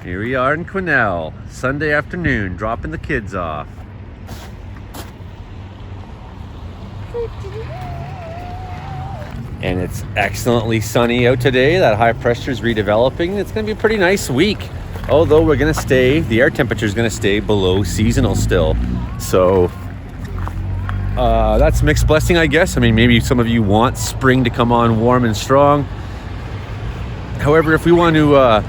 Here we are in Quesnel, Sunday afternoon, dropping the kids off. And it's excellently sunny out today. That high pressure is redeveloping. It's going to be a pretty nice week. Although the air temperature is going to stay below seasonal still. So that's a mixed blessing, I guess. I mean, maybe some of you want spring to come on warm and strong. However, if we want to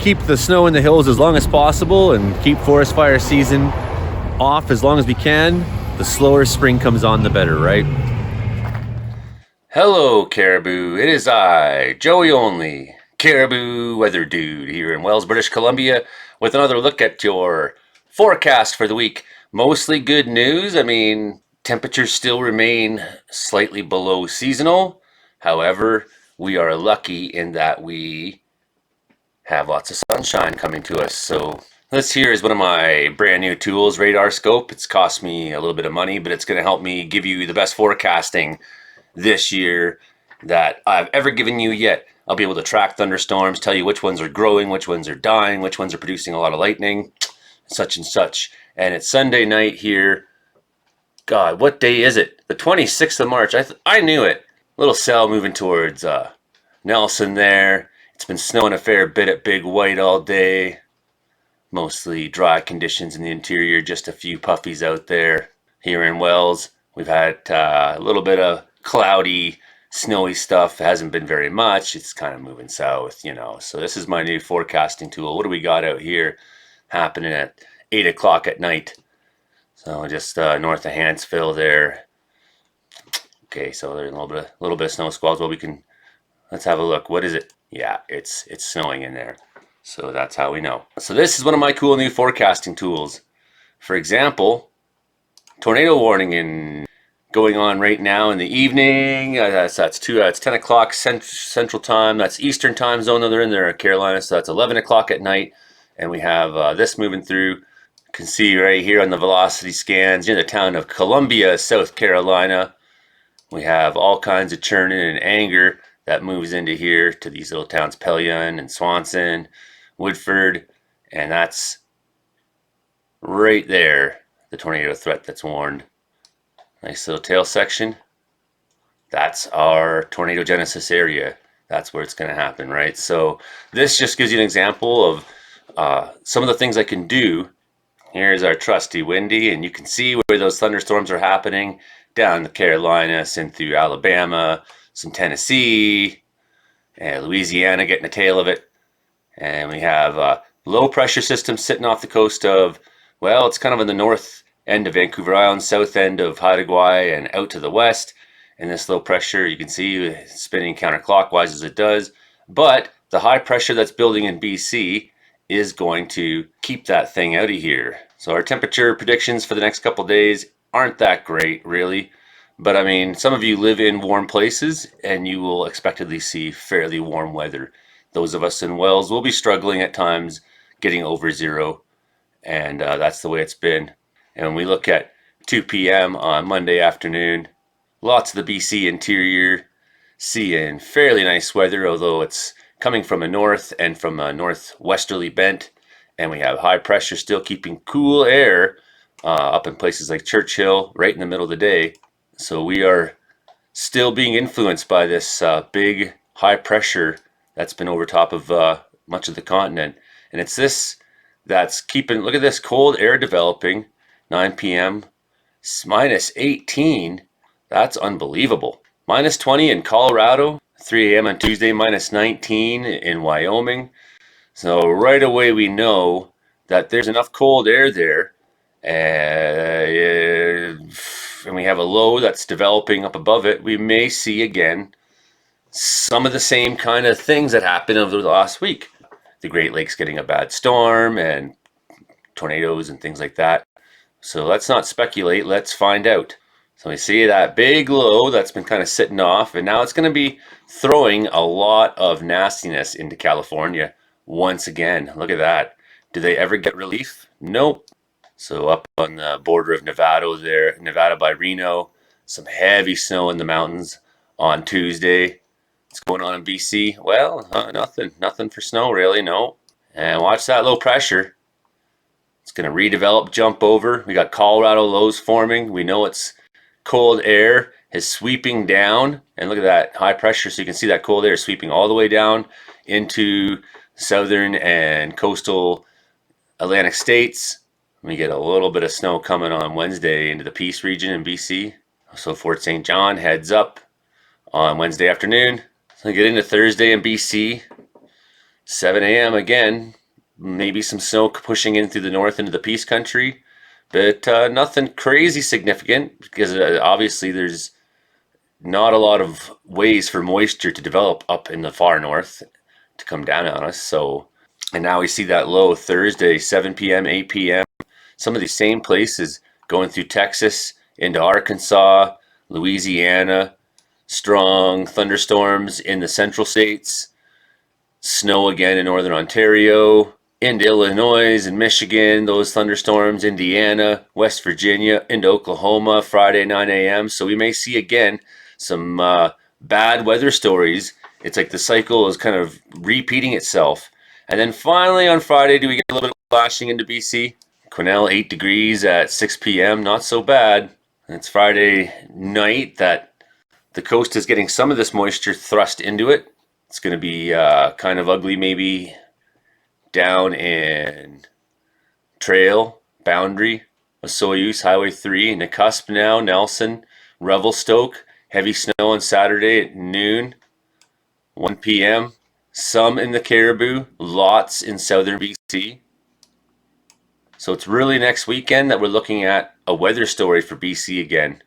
keep the snow in the hills as long as possible and keep forest fire season off as long as we can, the slower spring comes on, the better, right? Hello, Caribou. It is I, Joey Only, Caribou Weather Dude, here in Wells, British Columbia, with another look at your forecast for the week. Mostly good news. I mean, temperatures still remain slightly below seasonal. However, we are lucky in that we have lots of sunshine coming to us. So this here is one of my brand new tools, Radar Scope. It's cost me a little bit of money, but it's going to help me give you the best forecasting this year that I've ever given you yet. I'll be able to track thunderstorms, tell you which ones are growing, which ones are dying, which ones are producing a lot of lightning, such and such. And it's Sunday night here. God, what day is it? The 26th of March. I knew it. Little cell moving towards Nelson there. It's been snowing a fair bit at Big White all day. Mostly dry conditions in the interior, just a few puffies out there. Here in Wells, we've had a little bit of cloudy, snowy stuff. It hasn't been very much. It's kind of moving south, So this is my new forecasting tool. What do we got out here happening at 8 o'clock at night? So just north of Hansville there. Okay, so there's a little bit of snow squalls. Well, let's have a look. What is it? Yeah, it's snowing in there. So that's how we know. So this is one of my cool new forecasting tools. For example, tornado warning going on right now in the evening. It's 10 o'clock Central Time. That's Eastern Time zone. They're in there, Carolina. So that's 11 o'clock at night. And we have this moving through. You can see right here on the velocity scans in the town of Columbia, South Carolina. We have all kinds of churning and anger that moves into here to these little towns, Pelion and Swanson, Woodford. And that's right there, the tornado threat that's warned. Nice little tail section. That's our tornado genesis area. That's where it's going to happen, right? So this just gives you an example of some of the things I can do. Here's our trusty windy, and you can see where those thunderstorms are happening down the Carolinas and through Alabama, some Tennessee, and Louisiana getting the tail of it. And we have low pressure system sitting off the coast of, well, it's kind of in the north end of Vancouver Island, south end of Haida Gwaii, and out to the west. And this low pressure, you can see spinning counterclockwise as it does. But the high pressure that's building in BC is going to keep that thing out of here. So our temperature predictions for the next couple days aren't that great, really. But I mean, some of you live in warm places and you will expectedly see fairly warm weather. Those of us in Wells will be struggling at times getting over zero. And that's the way it's been. And when we look at 2 p.m. on Monday afternoon, lots of the BC interior seeing fairly nice weather, although it's coming from a north and from a northwesterly bent. And we have high pressure still keeping cool air up in places like Churchill right in the middle of the day. So we are still being influenced by this big high pressure that's been over top of much of the continent. And it's this that's keeping, look at this cold air developing. 9 p.m. minus 18. That's unbelievable. Minus 20 in Colorado. 3 a.m. on Tuesday, minus 19 in Wyoming. So right away we know that there's enough cold air there. And we have a low that's developing up above it. We may see again some of the same kind of things that happened over the last week. The Great Lakes getting a bad storm and tornadoes and things like that. So let's not speculate, let's find out. So we see that big low that's been kind of sitting off, and now it's going to be throwing a lot of nastiness into California once again. Look at that. Do they ever get relief? Nope. So up on the border of Nevada there, Nevada by Reno, some heavy snow in the mountains on Tuesday. What's going on in BC? Well, nothing for snow really, no. And watch that low pressure. It's going to redevelop, jump over. We got Colorado lows forming. We know it's cold air is sweeping down. And look at that high pressure. So you can see that cold air sweeping all the way down into southern and coastal Atlantic states. We get a little bit of snow coming on Wednesday into the Peace region in BC. So Fort St. John heads up on Wednesday afternoon. So we get into Thursday in BC. 7 a.m. again. Maybe some snow pushing in through the north into the Peace Country. But nothing crazy significant because obviously there's not a lot of ways for moisture to develop up in the far north to come down on us. So, and now we see that low Thursday, 7 p.m., 8 p.m. Some of these same places going through Texas into Arkansas, Louisiana, strong thunderstorms in the central states, snow again in northern Ontario, into Illinois and Michigan, those thunderstorms, Indiana, West Virginia, into Oklahoma, Friday 9 a.m. So we may see again some bad weather stories. It's like the cycle is kind of repeating itself. And then finally on Friday, do we get a little bit of flashing into BC? Quesnel, 8 degrees at 6 p.m. Not so bad. And it's Friday night that the coast is getting some of this moisture thrust into it. It's going to be kind of ugly maybe down in Trail, Boundary, Osoyoos, Highway 3, Nakusp now, Nelson, Revelstoke. Heavy snow on Saturday at noon, 1 p.m. Some in the Caribou, lots in southern BC. So it's really next weekend that we're looking at a weather story for BC again.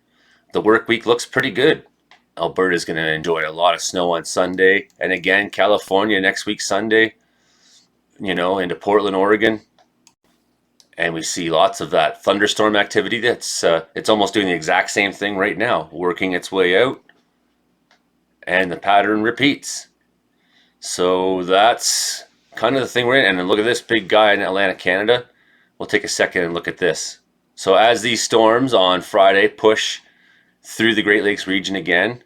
The work week looks pretty good. Alberta's going to enjoy a lot of snow on Sunday. And again, California next week, Sunday, into Portland, Oregon. And we see lots of that thunderstorm activity that's it's almost doing the exact same thing right now, working its way out. And the pattern repeats. So that's kind of the thing we're in. And then look at this big guy in Atlantic Canada. We'll take a second and look at this. So as these storms on Friday push through the Great Lakes region again,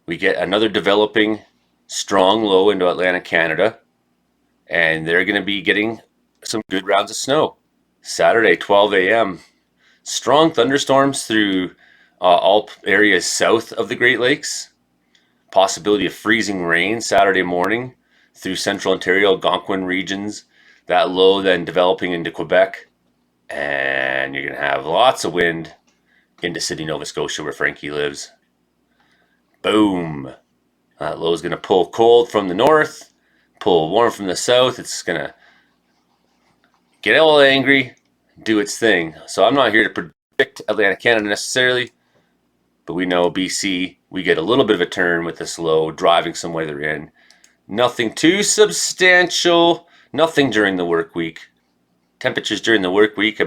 we get another developing strong low into Atlantic Canada. And they're going to be getting some good rounds of snow. Saturday, 12 a.m. Strong thunderstorms through all areas south of the Great Lakes. Possibility of freezing rain Saturday morning through central Ontario, Algonquin regions. That low then developing into Quebec. And you're going to have lots of wind into Sydney, Nova Scotia, where Frankie lives. Boom. That low is going to pull cold from the north, pull warm from the south. It's going to get all angry, do its thing. So I'm not here to predict Atlantic Canada necessarily, but we know BC, we get a little bit of a turn with this low, driving some weather in. Nothing too substantial, nothing during the work week. Temperatures during the work week,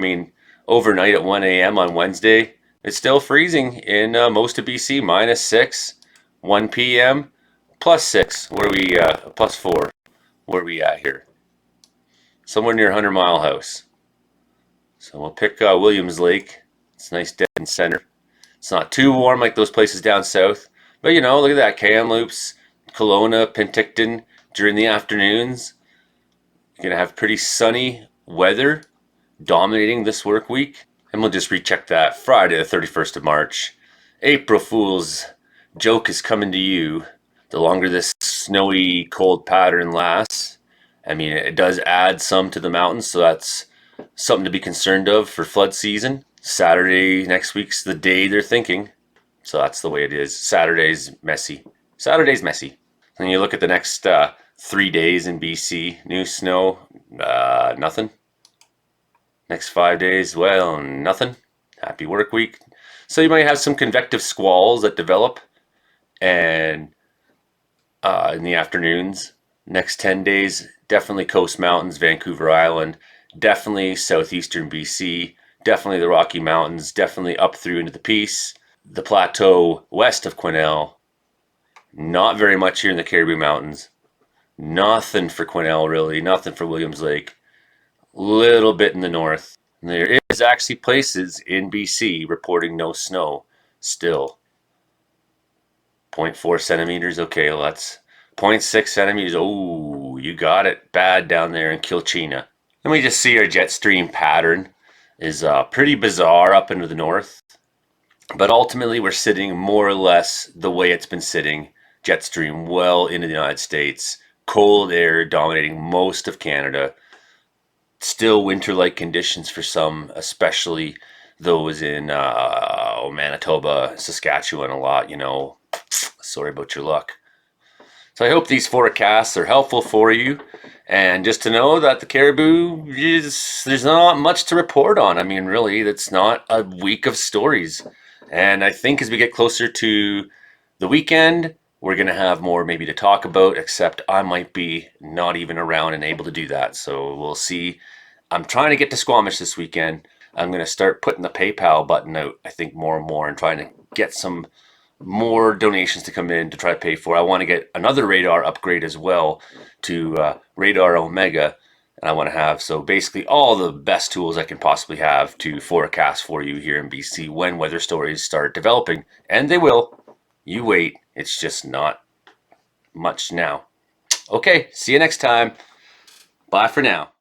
overnight at 1 a.m. on Wednesday, it's still freezing in most of BC, -6, 1 p.m., +6, +4, where we at here? Somewhere near 100 Mile House. So we'll pick Williams Lake. It's nice dead in center. It's not too warm like those places down south. But look at that. Kamloops, Kelowna, Penticton during the afternoons. You're going to have pretty sunny weather dominating this work week. And we'll just recheck that Friday the 31st of March. April Fool's joke is coming to you. The longer this snowy, cold pattern lasts, it does add some to the mountains, so that's something to be concerned of for flood season. Saturday next week's the day they're thinking. So that's the way it is. Saturday's messy. And you look at the next 3 days in BC. New snow, nothing. Next 5 days, well, nothing. Happy work week. So you might have some convective squalls that develop and in the afternoons. Next 10 days, definitely Coast Mountains, Vancouver Island, definitely southeastern BC, definitely the Rocky Mountains, definitely up through into the Peace, the plateau west of Quesnel. Not very much here in the Caribou Mountains. Nothing for Quesnel really, nothing for Williams Lake. Little bit in the north. And there is actually places in BC reporting no snow still. 0.4 centimeters, okay, well that's 0.6 centimeters. Oh, you got it. Bad down there in Kilchina. And we just see our jet stream pattern is pretty bizarre up into the north. But ultimately, we're sitting more or less the way it's been sitting, jet stream well into the United States. Cold air dominating most of Canada. Still winter-like conditions for some, especially those in Manitoba, Saskatchewan a lot, Sorry about your luck. So I hope these forecasts are helpful for you. And just to know that the Caribou there's not much to report on. I mean, really, it's not a week of stories. And I think as we get closer to the weekend, we're going to have more maybe to talk about, except I might be not even around and able to do that. So we'll see. I'm trying to get to Squamish this weekend. I'm going to start putting the PayPal button out, I think, more and more, and trying to get some more donations to come in to try to pay for. I want to get another radar upgrade as well to Radar Omega. And I want to have, so basically all the best tools I can possibly have to forecast for you here in BC when weather stories start developing. And they will. You wait. It's just not much now. Okay, see you next time. Bye for now.